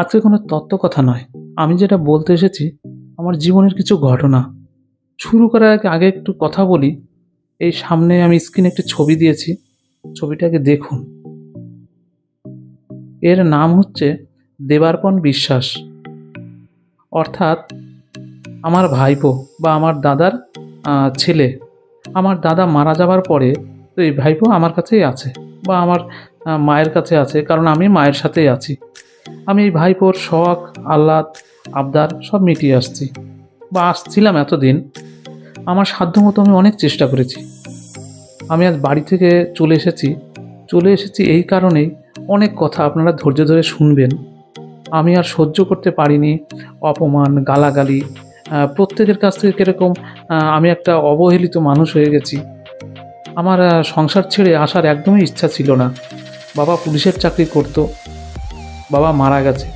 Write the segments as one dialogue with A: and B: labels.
A: আজকে কোনো তত্ত্ব কথা নয়। আমি যেটা বলতে এসেছি, আমার জীবনের কিছু ঘটনা। শুরু করার আগে একটু কথা বলি। এই সামনে আমি স্ক্রিনে একটি ছবি দিয়েছি। ছবিটাকে দেখুন। এর নাম হচ্ছে দেবার্পণ বিশ্বাস। অর্থাৎ আমার ভাইপো বা আমার দাদার ছেলে। আমার দাদা মারা যাবার পরে তো এই ভাইপো আমার কাছেই আছে বা আমার মায়ের কাছে আছে, কারণ আমি মায়ের সাথেই আছি। আমি এই ভাইপোর শখ, আহ্লাদ, আবদার সব মিটিয়ে আসছি বা আসছিলাম এতদিন। আমার সাধ্যমতো আমি অনেক চেষ্টা করেছি। আমি আজ বাড়ি থেকে চলে এসেছি এই কারণেই, অনেক কথা আপনারা ধৈর্য ধরে শুনবেন। আমি আর সহ্য করতে পারিনি অপমান, গালাগালি, প্রত্যেকের কাছ থেকে কীরকম আমি একটা অবহেলিত মানুষ হয়ে গেছি। আমার সংসার ছেড়ে আসার একদমই ইচ্ছা ছিল না। বাবা পুলিশের চাকরি করতো, বাবা মারা গেছে।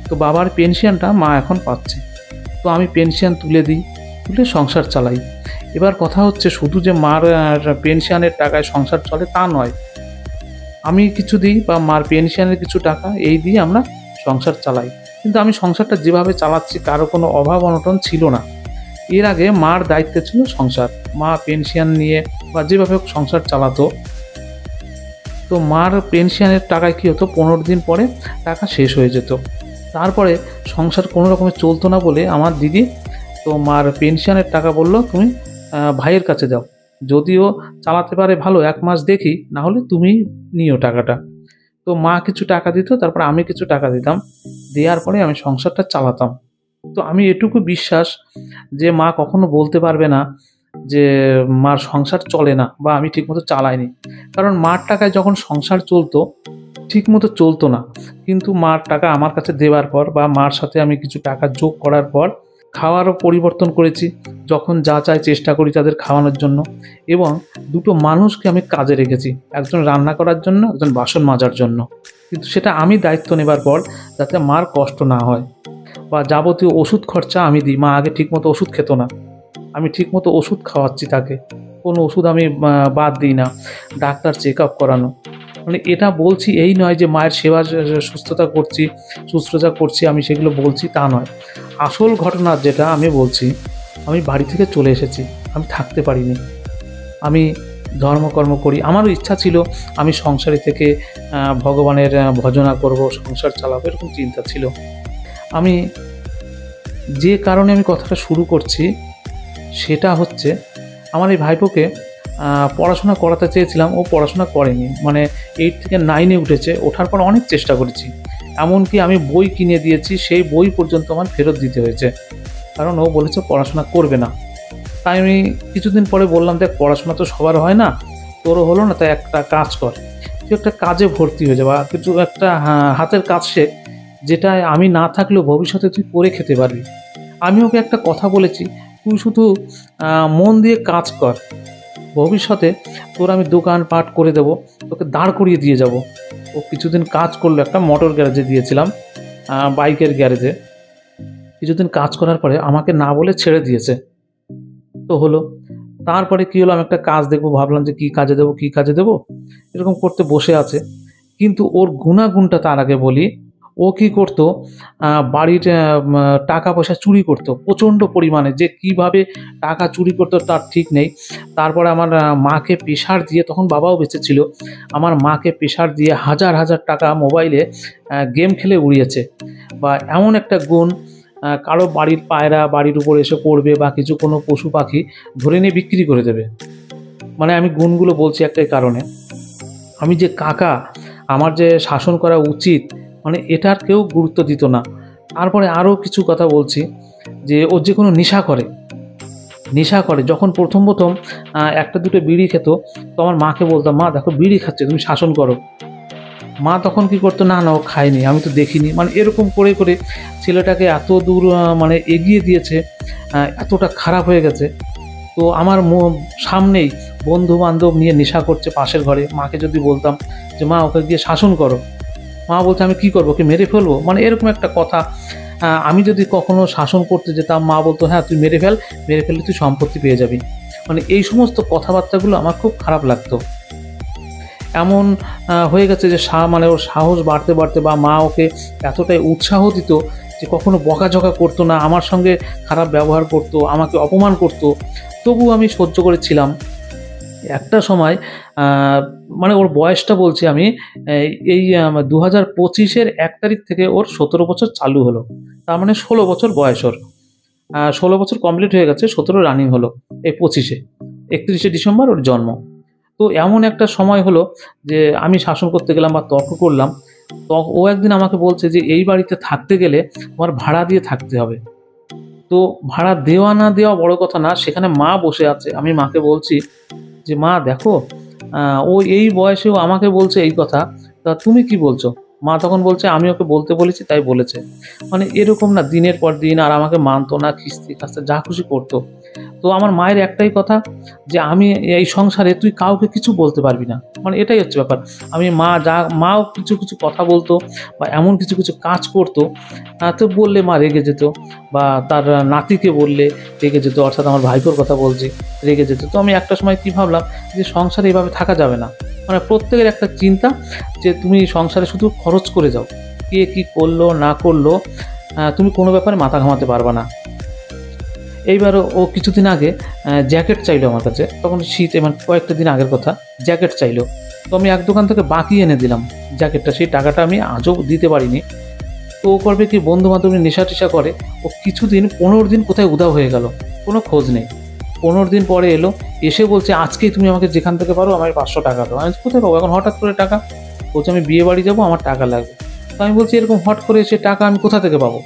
A: তো বাবার পেনশনটা মা এখন পাচ্ছে। তো আমি পেনশন তুলে সংসার চালাই। এবার কথা হচ্ছে, শুধু যে মার পেনশনের টাকায় সংসার চলে তা নয়। আমি কিছু দিই বা মার পেনশনের কিছু টাকা এই দিয়ে আমরা সংসার চালাই। কিন্তু আমি সংসারটা যেভাবে চালাচ্ছি কারো কোনো অভাব অনটন ছিল না। এর আগে মার দায়িত্বে ছিল সংসার। মা পেনশন নিয়ে বা যেভাবে হোক সংসার চালাতো। তো মার পেনশনের টাকায় কী হতো, 15 দিন পরে টাকা শেষ হয়ে যেত। তারপরে সংসার কোনো রকমে চলতো না বলে আমার দিদি তো মার পেনশনের টাকা বলল, তুমি ভাইয়ের কাছে দাও, যদিও চালাতে পারে ভালো, 1 মাস দেখি, না হলে তুমি নিও টাকাটা। তো মা কিছু টাকা দিত, তারপর আমি কিছু টাকা দিতাম। দেওয়ার পরে আমি সংসারটা চালাতাম। তো আমি এটুকু বিশ্বাস যে মা কখনো বলতে পারবে না যে মার সংসার চলে না বা আমি ঠিকমতো চালাইনি। কারণ মার টাকায় যখন সংসার চলতো, ঠিকমতো চলতো না। কিন্তু মার টাকা আমার কাছে দেওয়ার পর বা মার সাথে আমি কিছু টাকা যোগ করার পর খাওয়ারও পরিবর্তন করেছি। যখন যা চাই চেষ্টা করি তাদের খাওয়ানোর জন্য, এবং দুটো মানুষকে আমি কাজে রেখেছি। একজন রান্না করার জন্য, একজন বাসন মাজার জন্য। কিন্তু সেটা আমি দায়িত্ব নেবার পর যাতে মার কষ্ট না হয়, বা যাবতীয় ওষুধ খরচা আমি দিই। মা আগে ঠিকমতো ওষুধ খেত না, আমি ঠিকমতো ওষুধ খাওয়াচ্ছি তাকে। কোনো ওষুধ আমি বাদ দিই না। ডাক্তার চেক আপ করানো, মানে এটা বলছি এই নয় যে মায়ের সেবা শুশ্রূষা করছি আমি সেগুলো বলছি তা নয়। আসল ঘটনা যেটা আমি বলছি, আমি বাড়ি থেকে চলে এসেছি, আমি থাকতে পারিনি। আমি ধর্মকর্ম করি, আমারও ইচ্ছা ছিল আমি সংসারে থেকে ভগবানের ভজনা করব, সংসার চালাবো, এরকম চিন্তা ছিল। আমি যে কারণে আমি কথাটা শুরু করছি সেটা হচ্ছে, আমার এই ভাইপোকে পড়াশোনা করাতে চেয়েছিলাম, ও পড়াশোনা করেনি। মানে 8 থেকে 9-এ উঠেছে। ওঠার পর অনেক চেষ্টা করেছি, এমনকি আমি বই কিনে দিয়েছি, সেই বই পর্যন্ত আমার ফেরত দিতে হয়েছে, কারণ ও বলেছে পড়াশোনা করবে না। তাই আমি কিছুদিন পরে বললাম, দেখ পড়াশোনা তো সবার হয় না, তোরও হলো না, তাই একটা কাজ কর, তুই একটা কাজে ভর্তি হয়ে যা বা কিছু একটা হাতের কাজ শেখ, যেটায় আমি না থাকলেও ভবিষ্যতে তুই করে খেতে পারবি। আমি ওকে একটা কথা বলেছি, তুই শুধু মন দিয়ে কাজ কর, ভবিষ্যতে তোর আমি দোকানপাট করে দেবো, তোকে দাঁড় করিয়ে দিয়ে যাব। ও কিছুদিন কাজ করলো, একটা মোটর গ্যারেজে দিয়েছিলাম, বাইকের গ্যারেজে। কিছুদিন কাজ করার পরে আমাকে না বলে ছেড়ে দিয়েছে। তো হলো, তারপরে কী হলো, আমি একটা কাজ দেখবো, ভাবলাম যে কী কাজে দেবো, এরকম করতে বসে আছে। কিন্তু ওর গুণাগুণটা তার আগে বলি। ও কী করতো, বাড়ির টাকা পয়সা চুরি করতো প্রচণ্ড পরিমাণে, যে কীভাবে টাকা চুরি করতো তার ঠিক নেই। তারপরে আমার মাকে প্রেশার দিয়ে, তখন বাবাও বেঁচে ছিল, আমার মাকে প্রেশার দিয়ে হাজার হাজার টাকা মোবাইলে গেম খেলে উড়িয়েছে। বা এমন একটা গুণ, কারো বাড়ির পায়রা বাড়ির উপর এসে পড়বে বা কিছু কোনো পশু পাখি ধরে নিয়ে বিক্রি করে দেবে। মানে আমি গুণগুলো বলছি একটাই কারণে, আমি যে কাকা, আমার যে শাসন করা উচিত, মানে এটার কেউ গুরুত্ব দিত না। তারপরে আরও কিছু কথা বলছি, যে ও যে কোনো নেশা করে যখন প্রথম একটা দুটো বিড়ি খেত, তো আমার মাকে বলতাম, মা দেখো বিড়ি খাচ্ছে, তুমি শাসন করো। মা তখন কী করতো, না ও খায়নি, আমি তো দেখিনি। মানে এরকম করে করে ছেলেটাকে এত দূর মানে এগিয়ে দিয়েছে, এতটা খারাপ হয়ে গেছে। তো আমার সামনেই বন্ধু-বান্ধব নিয়ে নেশা করছে পাশের ঘরে। মাকে যদি বলতাম যে মা ওকে গিয়ে শাসন করো, মা বলছে আমি কী করবো, ওকে মেরে ফেলবো। মানে এরকম একটা কথা। আমি যদি কখনো শাসন করতে যেতাম, মা বলতো হ্যাঁ তুই মেরে ফেললে তুই সম্পত্তি পেয়ে যাবি। মানে এই সমস্ত কথাবার্তাগুলো আমার খুব খারাপ লাগতো। এমন হয়ে গেছে যে মানে ওর সাহস বাড়তে বাড়তে, বা মা ওকে এতটাই উৎসাহ দিত যে কখনো বকাঝকা করতো না, আমার সঙ্গে খারাপ ব্যবহার করতো, আমাকে অপমান করতো, তবু আমি সহ্য করেছিলাম। একটা সময় মানে ওর বয়সটা বলছি আমি, এই 2025-এর 1 তারিখ থেকে ওর 17 বছর চালু হলো। তার মানে 16 বছর বয়স ওর। 16 বছর কমপ্লিট হয়ে গেছে, 17 রানিং হলো এই 25-এ। 31শে ডিসেম্বর ওর জন্ম। তো এমন একটা সময় হলো যে আমি শাসন করতে গেলাম বা তর্ক করলাম। ও একদিন আমাকে বলছে যে, "এই বাড়িতে থাকতে গেলে তোমার ভাড়া দিয়ে থাকতে হবে।" তো ভাড়া দেওয়া না দেওয়া বড় কথা না, সেখানে মা বসে আছে। আমি মাকে বলছি যে, "মা দেখো, ও এই বয়সেও আমাকে বলছে এই কথা, তা তুমি কি বলছো?" মা তখন বলছে, "আমি ওকে বলতে বলেছি তাই বলেছে।" মানে এরকম না, দিনের পর দিন আর আমাকে মানতো না, খিস্তি খাস্তা যা খুশি করতো। তো আমার মায়ের একটাই কথা যে, "আমি এই সংসারে তুই কাউকে কিছু বলতে পারবি না।" মানে এটাই হচ্ছে ব্যাপার। মাও কিছু কিছু কথা বলতো বা এমন কিছু কিছু কাজ করতো, তো বললে মা রেগে যেত, বা তার নাতিকে বললে রেগে যেত, অর্থাৎ আমার ভাইপোর কথা বলছি, রেগে যেত। তো আমি একটা সময় কী ভাবলাম যে সংসারে এভাবে থাকা যাবে না। মানে প্রত্যেকের একটা চিন্তা যে তুমি সংসারে শুধু খরচ করে যাও, কে কী করলো না করলো তুমি কোনো ব্যাপারে মাথা ঘামাতে পারবা না। এইবারও ও কিছুদিন আগে জ্যাকেট চাইলো আমার কাছে, তখন শীত, মানে কয়েকটা দিন আগের কথা, জ্যাকেট চাইলো। তো আমি এক দোকান থেকে বাকি এনে দিলাম জ্যাকেটটা, সেই টাকাটা আমি আজও দিতে পারিনি। তো ও করবে কি, বন্ধু-বান্ধব নেশা টেশা করে, ও কিছুদিন 15 দিন কোথায় উধাও হয়ে গেল, কোনো খোঁজ নেই। 15 দিন পরে এলো, এসে বলছে, "আজকেই তুমি আমাকে যেখান থেকে পারো আমায় 500 টাকা দাও।" আমি বলছি, "কোথায় পাবো এখন হঠাৎ করে টাকা?" বলছে, "আমি বিয়ে বাড়ি যাবো, আমার টাকা লাগবে।" তো আমি বলছি, "এরকম হট করে এসে টাকা আমি কোথা থেকে পাবো?"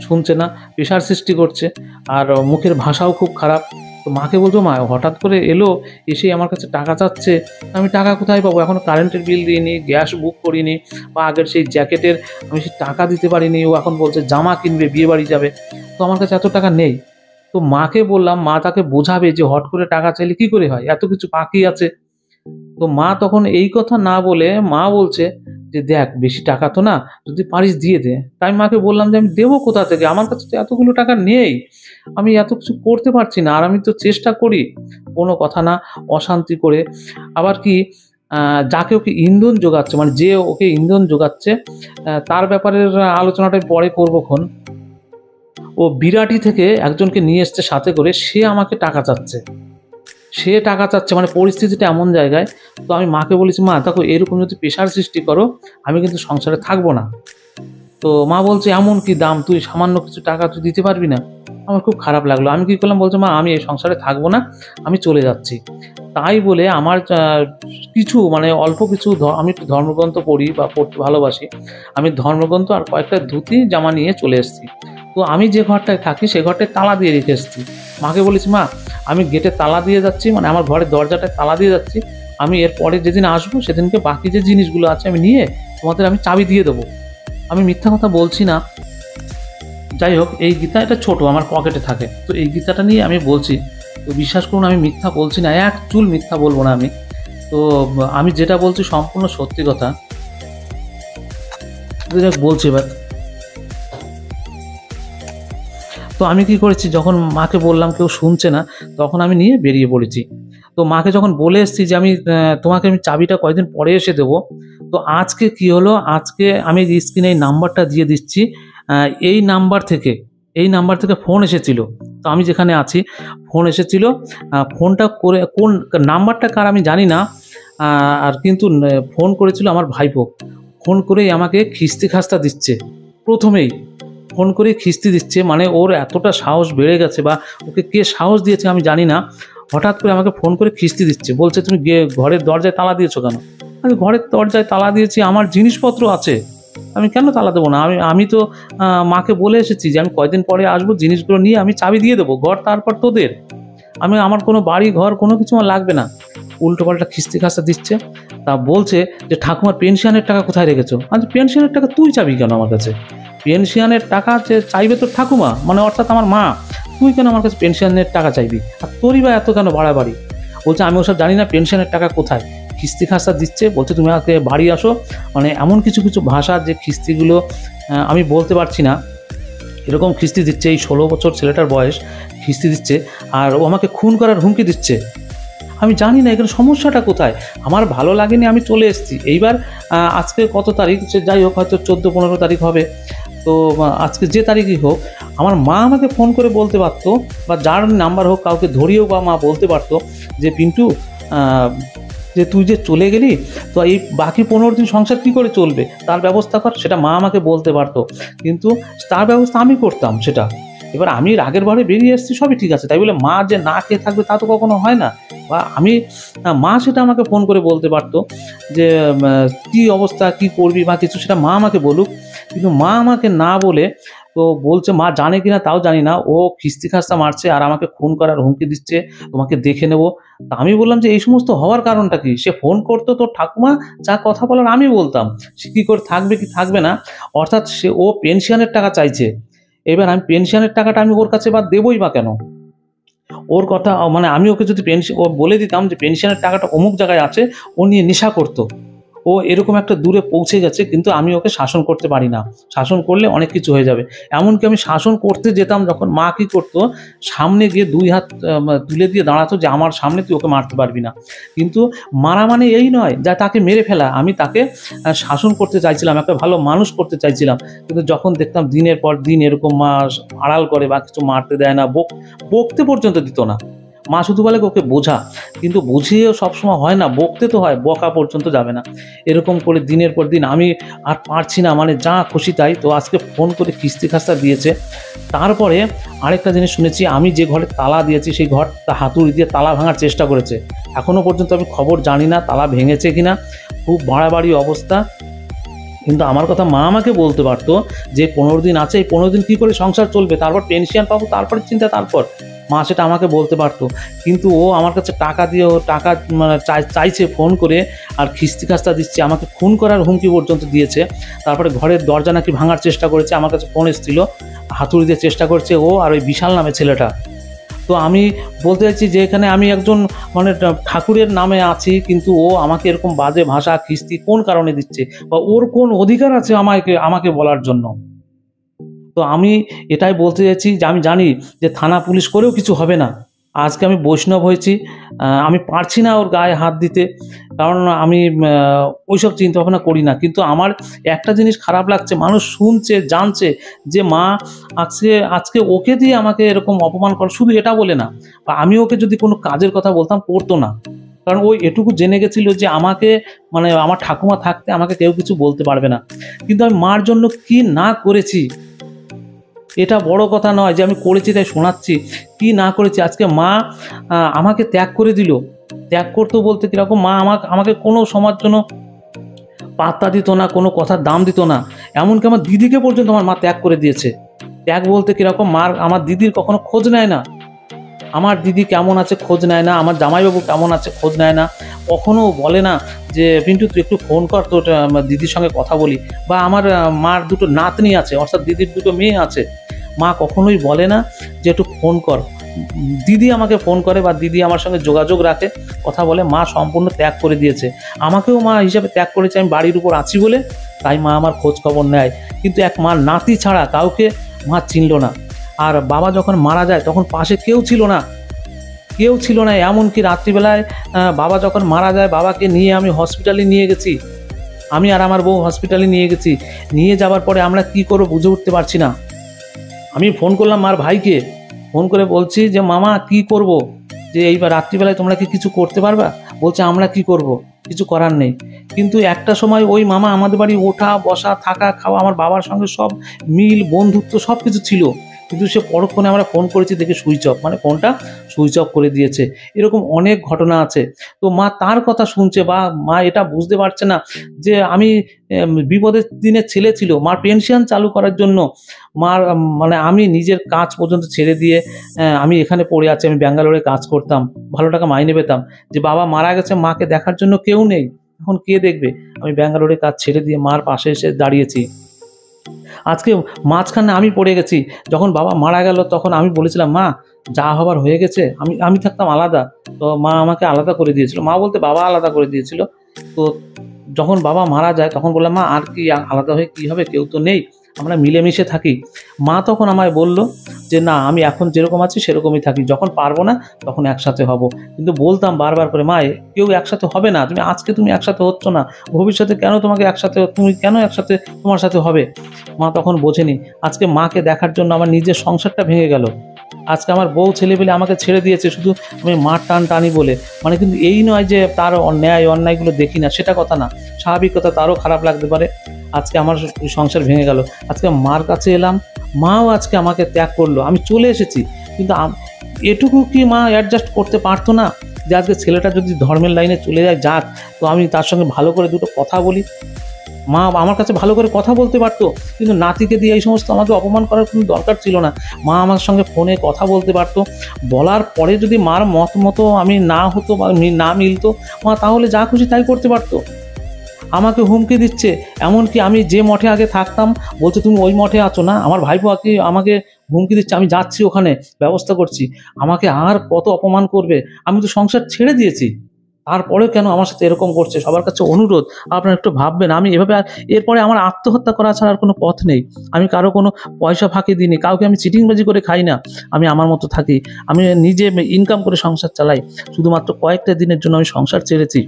A: শুনছে না, প্রেশার সৃষ্টি করছে, আর মুখের ভাষাও খুব খারাপ। তো মাকে বলছো, "মা হঠাৎ করে এলো, এসেই আমার কাছে টাকা চাচ্ছে, আমি টাকা কোথায় পাবো? এখনও কারেন্টের বিল দিইনি, গ্যাস বুক করিনি, বা আগের সেই জ্যাকেটের আমি সেই টাকা দিতে পারিনি। ও এখন বলছে জামা কিনবে, বিয়ে বাড়ি যাবে, তো আমার কাছে এত টাকা নেই।" তো মাকে বললাম, মা তাকে বোঝাবে যে হট করে টাকা চাইলে কী করে হয়, এত কিছু বাকি আছে। তো মা তখন এই কথা না বলে মা বলছে যে, "দেখ বেশি টাকা তো না, যদি পারিস দিয়ে দে।" তাই আমি মাকে বললাম যে, "আমি দেবো কোথা থেকে? আমার কাছে তো এতগুলো টাকা নেই। আমি এত কিছু করতে পারছি না। আর আমি তো চেষ্টা করি।" কোনো কথা না, অশান্তি করে আবার কি, যাকে ওকে ইন্ধন যোগাচ্ছে, মানে যে ওকে ইন্ধন যোগাচ্ছে, তার ব্যাপারের আলোচনাটা পরে করবোখন। ও বিরাটি থেকে একজনকে নিয়ে এসছে সাথে করে, সে আমাকে টাকা চাচ্ছে। সে টাকা চাচ্ছে, মানে পরিস্থিতিটা এমন জায়গায়। তো আমি মাকে বলেছি, "মা দেখো, এরকম যদি প্রেশার সৃষ্টি করো, আমি কিন্তু সংসারে থাকবো না।" তো মা বলছে, "এমন কি দাম, তুই সামান্য কিছু টাকা তুই দিতে পারবি না?" আমার খুব খারাপ লাগলো। আমি কী করলাম, বলছে, "মা আমি এই সংসারে থাকবো না, আমি চলে যাচ্ছি।" তাই বলে আমার কিছু, মানে অল্প কিছু, আমি একটু ধর্মগ্রন্থ পড়ি বা পড়তে ভালোবাসি। আমি ধর্মগ্রন্থ আর কয়েকটা ধুতি জামা নিয়ে চলে এসেছি। তো আমি যে ঘরটায় থাকি সে ঘরটায় তালা দিয়ে রেখে এসেছি। মাকে বলেছি, "মা আমি গেটে তালা দিয়ে যাচ্ছি, মানে আমার ঘরের দরজাটায় তালা দিয়ে যাচ্ছি। আমি এরপরে যেদিন আসবো সেদিনকে বাকি যে জিনিসগুলো আছে আমি নিয়ে তোমাদের আমি চাবি দিয়ে দেবো।" আমি মিথ্যা কথা বলছি না। যাই হোক, এই গীতা এটা ছোট, আমার পকেটে থাকে। তো এই গীতাটা নিয়ে আমি বলছি। তো বিশ্বাস করুন, আমি মিথ্যা বলছি না, এক চুল মিথ্যা বলবো না আমি। তো আমি যেটা বলছি সম্পূর্ণ সত্যি কথা। বলছি এবার। তো আমি কি করেছি, যখন মাকে বললাম কেউ শুনছে না, তখন আমি নিয়ে বেরিয়ে পড়েছি। তো মাকে যখন বলে এসেছি যে আমি তোমাকে আমি চাবিটা কয়েকদিন পরে এসে দেবো। তো আজকে কি হলো, আজকে আমি স্ক্রিনে এই নাম্বারটা দিয়ে দিচ্ছি। এই নাম্বার থেকে ফোন এসেছিল। তো আমি যেখানে আছি ফোন এসেছিল। ফোনটা করে, কোন নাম্বারটা কার আমি জানি না, আর কিন্তু ফোন করেছিল আমার ভাইপো। ফোন করেই আমাকে খিস্তি খাস্তা দিচ্ছে, প্রথমেই ফোন করে খিস্তি দিচ্ছে। মানে ওর এতটা সাহস বেড়ে গেছে, বা ওকে কে সাহস দিয়েছে আমি জানি না, হঠাৎ করে আমাকে ফোন করে খিস্তি দিচ্ছে, বলছে, "তুমি ঘরের দরজায় তালা দিয়েছো কেন?" আমি, ঘরের দরজায় তালা দিয়েছি, আমার জিনিসপত্র আছে, আমি কেন তালা দেবো না? আমি তো মাকে বলে এসেছি যে আমি কয়দিন পরে আসবো, জিনিসগুলো নিয়ে আমি চাবি দিয়ে দেবো, ঘর তারপর তোদের। আমার কোনো বাড়ি ঘর কোনো কিছু আমার লাগবে না। উল্টোপাল্টা খিস্তি খাস্তা দিচ্ছে। তা বলছে যে, "ঠাকুমার পেনশনের টাকা কোথায় রেখেছো?" আমি, পেনশনের টাকা তুই চাবি কেন আমার কাছে? পেনশনের টাকা যে চাইবে তোর ঠাকুমা, মানে অর্থাৎ আমার মা, তুই কেন আমার কাছে পেনশনের টাকা চাইবি? আর তোরই বা এত কেন বাড়াবাড়ি? বলছে, "আমি ওসব জানি না, পেনশনের টাকা কোথায়?" খিস্তি খাস্তা দিচ্ছে, বলছে, "তুমি আজকে বাড়ি আসো।" মানে এমন কিছু কিছু ভাষার যে খিস্তিগুলো আমি বলতে পারছি না, এরকম খিস্তি দিচ্ছে। এই 16 বছর ছেলেটার বয়স, খিস্তি দিচ্ছে। আর ও আমাকে খুন করার হুমকি দিচ্ছে। আমি জানি না এখানে সমস্যাটা কোথায়। আমার ভালো লাগেনি, আমি চলে এসেছি। এইবার আজকে কত তারিখ, সে যাই হোক, হয়তো 14-15 তারিখ হবে। তো আজকে যে তারিখই হোক, আমার মা আমাকে ফোন করে বলতে পারতো, বা যার নাম্বার হোক কাউকে ধরিয়েও বা মা বলতে পারতো যে পিন্টু, যে তুই যে চলে গেলি, তো এই বাকি 15 দিন সংসার কী করে চলবে তার ব্যবস্থা কর। সেটা মা আমাকে বলতে পারতো, কিন্তু তার ব্যবস্থা আমি করতাম সেটা। এবার আমি রাগের ভরে বেরিয়ে এসেছি, সবই ঠিক আছে, তাই বলে মা যে না খেয়ে থাকবে তা তো কখনো হয় না। বা আমি, মা সেটা আমাকে ফোন করে বলতে পারতো যে কী অবস্থা, কী করবি বা কিছু, সেটা মা আমাকে বলুক। কিন্তু মা আমাকে না বলে, তো বলছে, মা জানে কিনা তাও জানি না, ও খিস্তি খাস্তা মারছে আর আমাকে খুন করার হুমকি দিচ্ছে, তোমাকে দেখে নেবো। তা আমি বললাম যে এই সমস্ত হওয়ার কারণটা কি? সে ফোন করতো তোর ঠাকুমা, যা কথা বলার আমি বলতাম, সে কী করে থাকবে কি থাকবে না। অর্থাৎ ও পেনশনের টাকা চাইছে। এবার আমি পেনশনের টাকাটা আমি ওর কাছে বা দেবই বা কেন? ওর কথা, মানে আমি ওকে যদি ও বলে দিতাম যে পেনশনের টাকাটা অমুক জায়গায় আছে, ও নিয়ে নেশা করতো, ও এরকম একটা দূরে পৌঁছে গেছে, কিন্তু আমি ওকে শাসন করতে পারি না। শাসন করলে অনেক কিছু হয়ে যাবে। এমনকি আমি শাসন করতে যেতাম যখন, মা কী করতো, সামনে গিয়ে 2 হাত তুলে দিয়ে দাঁড়াতো যে আমার সামনে তুই ওকে মারতে পারবি না। কিন্তু মারা মানে এই নয় যা তাকে মেরে ফেলা। আমি তাকে শাসন করতে চাইছিলাম, একটা ভালো মানুষ করতে চাইছিলাম। কিন্তু যখন দেখতাম দিনের পর দিন এরকম মা আড়াল করে বা কিছু মারতে দেয় না, বকতে পর্যন্ত দিত না। মা শুধু বলে ওকে বোঝা, কিন্তু বুঝিয়েও সবসময় হয় না, বকতে তো হয়, বকা পর্যন্ত যাবে না। এরকম করে দিনের পর দিন আমি আর পারছি না, মানে যা খুশি তাই। তো আজকে ফোন করে কিস্তি খাস্তা দিয়েছে। তারপরে আরেকটা জিনিস শুনেছি, আমি যে ঘরে তালা দিয়েছি সেই ঘরটা হাতুড়ি দিয়ে তালা ভাঙার চেষ্টা করেছে। এখনও পর্যন্ত আমি খবর জানি না তালা ভেঙেছে কিনা, খুব বাড়াবাড়ি অবস্থা। কিন্তু আমার কথা মা আমাকে বলতে পারতো যে 15 দিন আছে, এই 15 দিন কী করে সংসার চলবে, তারপর পেনশন পাবো, তারপরে চিন্তা। তারপর মা সেটা আমাকে বলতে পারতো, কিন্তু ও আমার কাছে টাকা দিয়ে, ও টাকা মানে চাইছে ফোন করে, আর খিস্তি খাস্তা দিচ্ছে, আমাকে খুন করার হুমকি পর্যন্ত দিয়েছে। তারপরে ঘরের দরজা নাকি ভাঙার চেষ্টা করেছে, আমার কাছে ফোন এসেছিলো, হাতুড়ি দিয়ে চেষ্টা করছে ও আর ওই বিশাল নামে ছেলেটা। তো আমি বলতে চাইছি যে এখানে আমি একজন মানে ঠাকুরের নামে আছি, কিন্তু ও আমাকে এরকম বাজে ভাষা খিস্তি কোন কারণে দিচ্ছে, বা ওর কোন অধিকার আছে আমাকে বলার জন্য? তো আমি এটাই বলতে চাইছি যে আমি জানি যে থানা পুলিশ করেও কিছু হবে না। আজকে আমি বৈষ্ণব হয়েছি, আমি পারছি না ওর গায়ে হাত দিতে, কারণ আমি ওইসব চিন্তাভাবনা করি না। কিন্তু আমার একটা জিনিস খারাপ লাগছে, মানুষ শুনছে, জানছে যে মা আজকে ওকে দিয়ে আমাকে এরকম অপমান করে, শুধু এটা বলে না, বা আমি ওকে যদি কোনো কাজের কথা বলতাম করতো না। কারণ ওই এটুকু জেনে গেছিল যে আমাকে, মানে আমার ঠাকুমা থাকতে আমাকে কেউ কিছু বলতে পারবে না। কিন্তু আমি মার জন্য কি না করেছি, এটা বড় কথা নয় যে আমি করেছি তাই শোনাচ্ছি, কি না করেছি। আজকে মা আমাকে ত্যাগ করে দিল। ত্যাগ করতো বলতে কীরকম, মা আমাকে কোনো সময়ের জন্য পাত্তা দিত না, কোনো কথার দাম দিত না। এমনকি আমার দিদিকে পর্যন্ত আমার মা ত্যাগ করে দিয়েছে। ত্যাগ বলতে কীরকম, আমার দিদির কখনো খোঁজ নেয় না, আমার দিদি কেমন আছে খোঁজ নেয় না, আমার জামাইবাবু কেমন আছে খোঁজ নেয় না। কখনো বলে না যে পিন্টু তুই একটু ফোন কর, তোর দিদির সঙ্গে কথা বলি। বা আমার মার দুটো নাতনি আছে, অর্থাৎ দিদির দুটো মেয়ে আছে, মা কখনোই বলে না যে একটু ফোন কর। দিদি আমাকে ফোন করে বা দিদি আমার সঙ্গে যোগাযোগ রাখে, কথা বলে। মা সম্পূর্ণ ত্যাগ করে দিয়েছে, আমাকেও মা হিসাবে ত্যাগ করেছে। আমি বাড়ির উপর আছি বলে তাই মা আমার খোঁজ খবর নেয়, কিন্তু এক মা নাতি ছাড়া কাউকে মা চিনল না। আর বাবা যখন মারা যায় তখন পাশে কেউ ছিল না, কেউ ছিল না। এমনকি রাত্রিবেলায় বাবা যখন মারা যায়, বাবাকে নিয়ে আমি হসপিটালে নিয়ে গেছি, আমি আর আমার বউ হসপিটালে নিয়ে গেছি। নিয়ে যাওয়ার পরে আমরা কি করবো বুঝে উঠতে পারছি না। আমি ফোন করলাম মার ভাইকে, ফোন করে বলছি যে মামা কি করব, যে এইবার রাত্রিবেলায় তোমরা কি কিছু করতে পারবা? বলছে আমরা কি করব, কিছু করার নেই। কিন্তু একটা সময় ওই মামা আমাদের বাড়ি ওঠা বসা থাকা খাওয়া, আমার বাবার সঙ্গে সব মিল বন্ধুত্ব সব কিছু ছিল। কিন্তু সে পরক্ষণে আমরা ফোন করেছি দেখে সুইচ অফ, মানে ফোনটা সুইচ অফ করে দিয়েছে। এরকম অনেক ঘটনা আছে। তো মা তার কথা শুনছে, বা মা এটা বুঝতে পারছে না যে আমি বিপদের দিনের ছেলে ছিল, মার পেনশন চালু করার জন্য মার মানে আমি নিজের কাজ পর্যন্ত ছেড়ে দিয়ে আমি এখানে পড়ে আছি। আমি ব্যাঙ্গালোরে কাজ করতাম, ভালো টাকা মাইনে পেতাম। যে বাবা মারা গেছে, মাকে দেখার জন্য কেউ নেই, এখন কে দেখবে? আমি ব্যাঙ্গালোরে কাজ ছেড়ে দিয়ে মার পাশে এসে দাঁড়িয়েছি। আজকে মাঝখানে আমি পড়ে গেছি। যখন বাবা মারা গেল তখন আমি বলেছিলাম মা যা হবার হয়ে গেছে। আমি থাকতাম আলাদা, তো মা আমাকে আলাদা করে দিয়েছিল, মা বলতে বাবা আলাদা করে দিয়েছিল। তো যখন বাবা মারা যায় তখন বললাম মা আর কি আলাদা হয়ে কী হবে, কেউ তো নেই, আমরা মিলেমিশে থাকি। মা তখন আমায় বলল যে না আমি এখন যেরকম আছি সেরকমই থাকি, যখন পারবো না তখন একসাথে হব। কিন্তু বলতাম বারবার করে, মা কেউ একসাথে হবে না, তুমি একসাথে হচ্ছ না, ভবিষ্যতে কেন তোমাকে একসাথে, তুমি কেন একসাথে তোমার সাথে হবে। মা তখন বোঝেনি। আজকে মাকে দেখার জন্য আমার নিজের সংসারটা ভেঙে গেল। আজকে আমার বউ ছেলেপেলে আমাকে ছেড়ে দিয়েছে শুধু আমি মার টানি বলে। মানে কিন্তু এই নয় যে তার অন্যায়গুলো দেখি না, সেটা কথা না, স্বাভাবিক কথা, তারও খারাপ লাগতে পারে। আজকে আমার সংসার ভেঙে গেল। আজকে মার কাছে এলাম, মাও আজকে আমাকে ত্যাগ করলো, আমি চলে এসেছি। কিন্তু এটুকু কি মা অ্যাডজাস্ট করতে পারতো না যে আজকে ছেলেটা যদি ধর্মের লাইনে চলে যায় যাক, তো আমি তার সঙ্গে ভালো করে দুটো কথা বলি। মা আমার কাছে ভালো করে কথা বলতে পারতো, কিন্তু নাতিকে দিয়ে এই সমস্ত আমাকে অপমান করার কোনো দরকার ছিল না। মা আমার সঙ্গে ফোনে কথা বলতে পারতো, বলার পরে যদি মার মতো আমি না হতো বা না মিলতো, মা তাহলে যা খুশি তাই করতে পারতো। আমাকে হুমকি দিচ্ছে, এমনকি আমি যে মঠে আগে থাকতাম বলছে তুমি ওই মঠে আছো না, আমার ভাইপো আমাকে হুমকি দিচ্ছে, আমি যাচ্ছি ওখানে, ব্যবস্থা করছি। আমাকে আর কত অপমান করবে, আমি তো সংসার ছেড়ে দিয়েছি, তারপরেও কেন আমার সাথে এরকম করছে। সবার কাছে অনুরোধ, আপনারা একটু ভাববেন, আমি এভাবে এরপরে আমার আত্মহত্যা করা ছাড়া আর কোনো পথ নেই। আমি কারো কোনো পয়সা ফাঁকি দিইনি, কাউকে আমি চিটিংবাজি করে খাই না, আমি আমার মতো থাকি, আমি নিজে ইনকাম করে সংসার চালাই। শুধুমাত্র কয়েকটা দিনের জন্য আমি সংসার ছেড়েছি।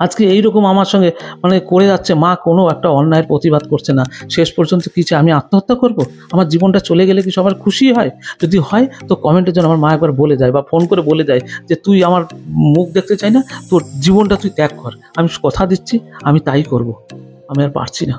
A: আজকে এইরকম আমার সঙ্গে মানে করে যাচ্ছে, মা কোনো একটা অন্যায়ের প্রতিবাদ করছে না। শেষ পর্যন্ত কী চায়, আমি আত্মহত্যা করব? আমার জীবনটা চলে গেলে কি সবার খুশি হয়? যদি হয় তো কমেন্টের জন্য আমার মা একবার বলে দেয় বা ফোন করে বলে দেয় যে তুই আমার মুখ দেখতে চাই না, তোর জীবনটা তুই ত্যাগ কর। আমি কথা দিচ্ছি, আমি তাই করব। আমি আর পারছি না।